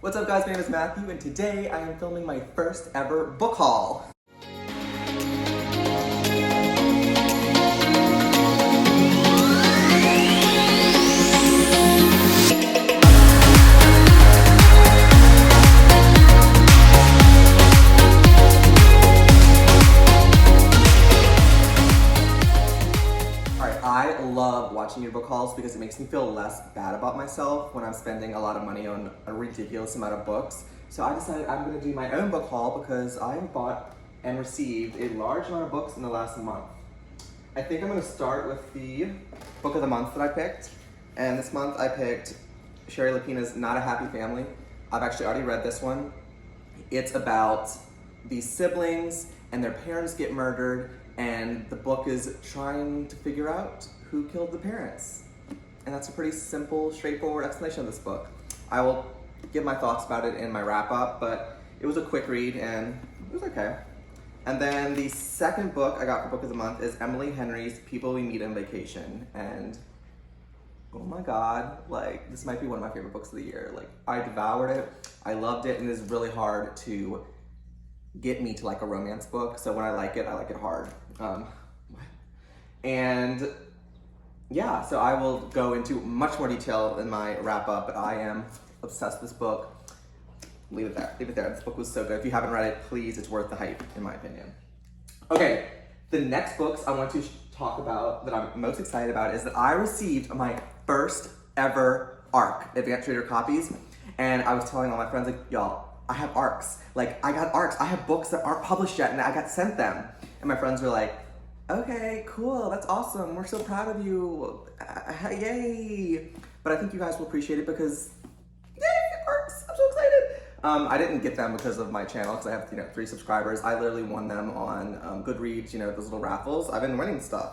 What's up guys, my name is Matthew and today I am filming my first ever book haul. I love watching your book hauls because it makes me feel less bad about myself when I'm spending a lot of money on a ridiculous amount of books. So I decided I'm going to do my own book haul because I have bought and received a large amount of books in the last month. I think I'm going to start with the book of the month that I picked. And this month I picked Sherry Lapina's Not a Happy Family. I've actually already read this one. It's about these siblings and their parents get murdered, and the book is trying to figure out who killed the parents. And that's a pretty simple, straightforward explanation of this book. I will give my thoughts about it in my wrap up, but it was a quick read and it was okay. And then the second book I got for book of the month is Emily Henry's People We Meet on Vacation. And oh my God, like this might be one of my favorite books of the year. Like I devoured it, I loved it, and it is really hard to get me to like a romance book. So when I like it hard. And yeah, so I will go into much more detail in my wrap up, but I am obsessed with this book. Leave it there. This book was so good. If you haven't read it, please, it's worth the hype, in my opinion. Okay, the next books I want to talk about that I'm most excited about is that I received my first ever ARC, Advanced Reader Copies, and I was telling all my friends, like, y'all, I have ARCs. Like, I got ARCs. I have books that aren't published yet, and I got sent them. And my friends were like, okay, cool, that's awesome. We're so proud of you. Yay. But I think you guys will appreciate it because, yay, ARCs, I'm so excited. I didn't get them because of my channel, because I have 3 subscribers. I literally won them on Goodreads, those little raffles. I've been winning stuff.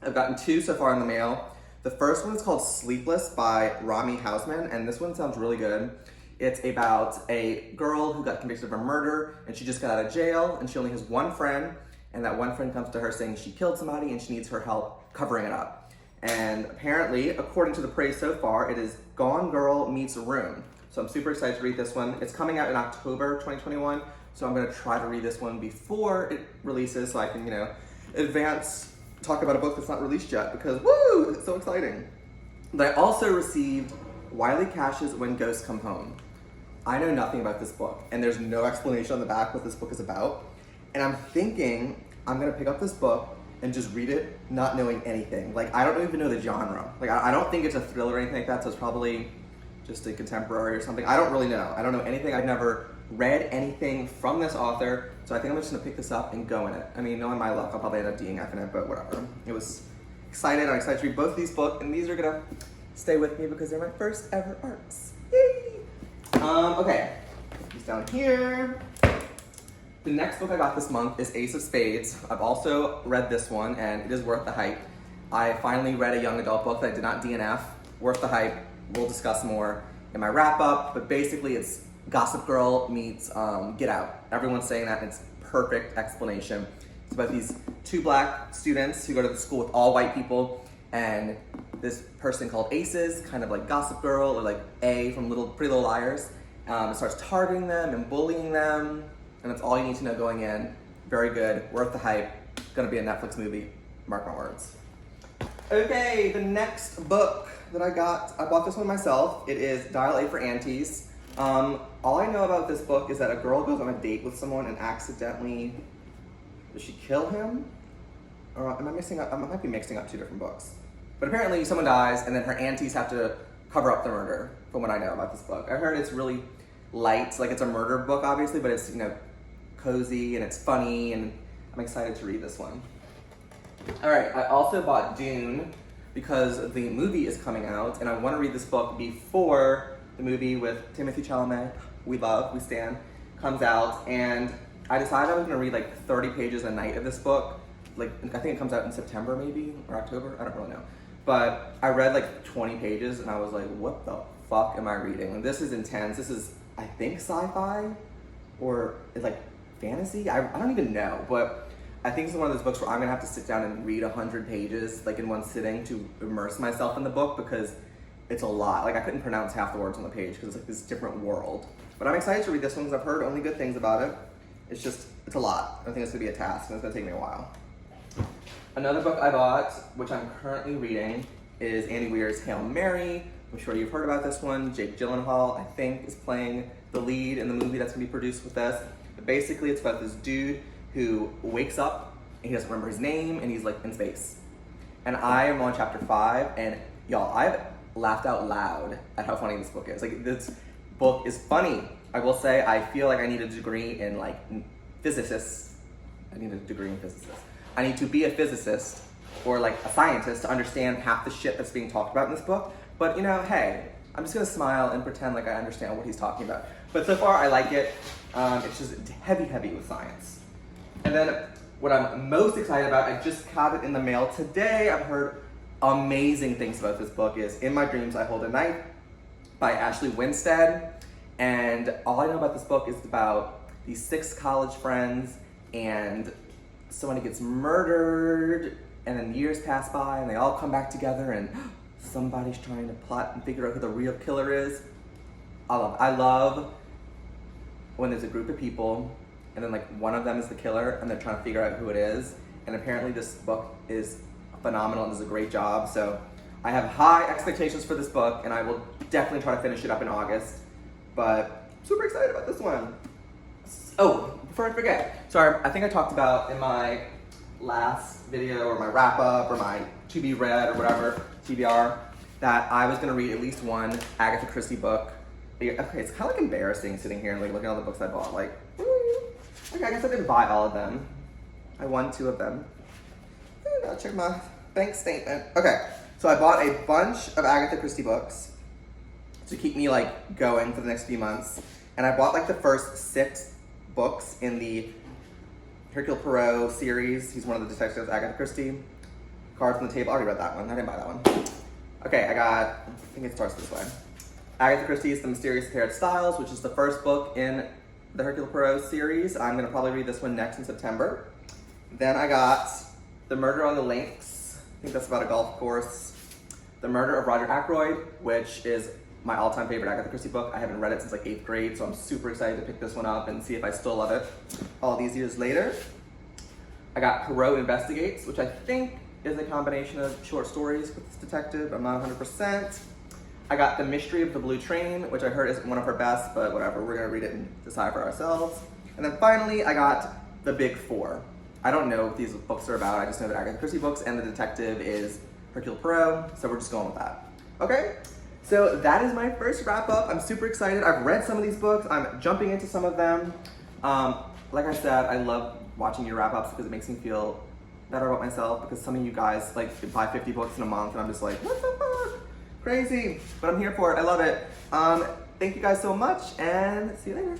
I've gotten 2 so far in the mail. The first one is called Sleepless by Rami Hausman, and this one sounds really good. It's about a girl who got convicted of a murder, and she just got out of jail, and she only has one friend, and that one friend comes to her saying she killed somebody and she needs her help covering it up. And apparently, according to the praise so far, it is Gone Girl meets Room. So I'm super excited to read this one. It's coming out in October 2021, so I'm gonna try to read this one before it releases so I can, talk about a book that's not released yet because, woo, it's so exciting. But I also received Wiley Cash's When Ghosts Come Home. I know nothing about this book, and there's no explanation on the back what this book is about. And I'm thinking I'm gonna pick up this book and just read it not knowing anything. Like, I don't even know the genre. Like, I don't think it's a thriller or anything like that, so it's probably just a contemporary or something. I don't really know. I don't know anything. I've never read anything from this author, so I think I'm just gonna pick this up and go in it. I mean, knowing my luck, I'll probably end up DNFing it, but whatever. It was excited. I'm excited to read both of these books, and these are gonna stay with me because they're my first ever ARCs. Yay! Okay, these down here. The next book I got this month is Ace of Spades. I've also read this one, and it is worth the hype. I finally read a young adult book that I did not DNF. Worth the hype. We'll discuss more in my wrap up, but basically it's Gossip Girl meets Get Out. Everyone's saying that, and it's perfect explanation. It's about these 2 black students who go to the school with all white people, and this person called Aces, kind of like Gossip Girl or like A from Pretty Little Liars, starts targeting them and bullying them, and that's all you need to know going in. Very good, worth the hype. Gonna be a Netflix movie, mark my words. Okay, the next book that I bought this one myself. It is Dial A for Aunties. All I know about this book is that a girl goes on a date with someone and accidentally, does she kill him? Or am I mixing up? I might be mixing up 2 different books. But apparently someone dies and then her aunties have to cover up the murder, from what I know about this book. I heard it's really light, like it's a murder book obviously, but it's cozy and it's funny, and I'm excited to read this one. All right, I also bought Dune because the movie is coming out and I want to read this book before the movie with Timothée Chalamet, we stand, comes out, and I decided I was gonna read like 30 pages a night of this book. Like, I think it comes out in September maybe, or October, I don't really know. But I read like 20 pages and I was like, what the fuck am I reading? And this is intense. This is, I think, sci-fi or like fantasy. I don't even know, but I think it's one of those books where I'm gonna have to sit down and read 100 pages like in one sitting to immerse myself in the book because it's a lot. Like I couldn't pronounce half the words on the page because it's like this different world. But I'm excited to read this one because I've heard only good things about it. It's a lot. I think it's gonna be a task and it's gonna take me a while. Another book I bought, which I'm currently reading, is Andy Weir's Hail Mary. I'm sure you've heard about this one. Jake Gyllenhaal, I think, is playing the lead in the movie that's gonna be produced with this. But basically it's about this dude who wakes up and he doesn't remember his name and he's like in space. And I am on chapter 5 and y'all, I've laughed out loud at how funny this book is. Like this book is funny. I will say I feel like I need a degree in like physicists. I need a degree in physicists. I need to be a physicist or like a scientist to understand half the shit that's being talked about in this book. But you know, hey, I'm just gonna smile and pretend like I understand what he's talking about. But so far I like it. It's just heavy with science. And then what I'm most excited about, I just got it in the mail today. I've heard amazing things about this book, is In My Dreams I Hold a Knife by Ashley Winstead. And all I know about this book is about these 6 college friends and somebody gets murdered and then years pass by and they all come back together and somebody's trying to plot and figure out who the real killer is. I love when there's a group of people and then like one of them is the killer and they're trying to figure out who it is. And apparently this book is phenomenal and does a great job. So I have high expectations for this book and I will definitely try to finish it up in August. But I'm super excited about this one. Oh, before I forget, sorry, I think I talked about in my last video or my wrap up or my to be read or whatever, TBR, that I was gonna read at least one Agatha Christie book. Okay, it's kind of like embarrassing sitting here and like looking at all the books I bought. Like, okay, I guess I didn't buy all of them. I won 2 of them. I'll check my bank statement. Okay, so I bought a bunch of Agatha Christie books to keep me like going for the next few months. And I bought like the first 6 books in the Hercule Poirot series. He's one of the detectives, Agatha Christie. Cards on the Table, I already read that one. I didn't buy that one. Okay, I think it starts this way. Agatha Christie's The Mysterious Affair of Styles, which is the first book in the Hercule Poirot series. I'm gonna probably read this one next in September. Then I got The Murder on the Links. I think that's about a golf course. The Murder of Roger Ackroyd, which is my all-time favorite Agatha Christie book. I haven't read it since like 8th grade, so I'm super excited to pick this one up and see if I still love it all these years later. I got Poirot Investigates, which I think is a combination of short stories with this detective. I'm not 100%. I got The Mystery of the Blue Train, which I heard isn't one of her best, but whatever, we're gonna read it and decide for ourselves. And then finally, I got The Big Four. I don't know what these books are about, I just know that Agatha Christie books and the detective is Hercule Poirot, so we're just going with that. Okay, so that is my first wrap up. I'm super excited. I've read some of these books, I'm jumping into some of them. Like I said, I love watching your wrap ups because it makes me feel better about myself, because some of you guys like buy 50 books in a month and I'm just like, what the fuck? Crazy. But I'm here for it. I love it. Thank you guys so much and see you later.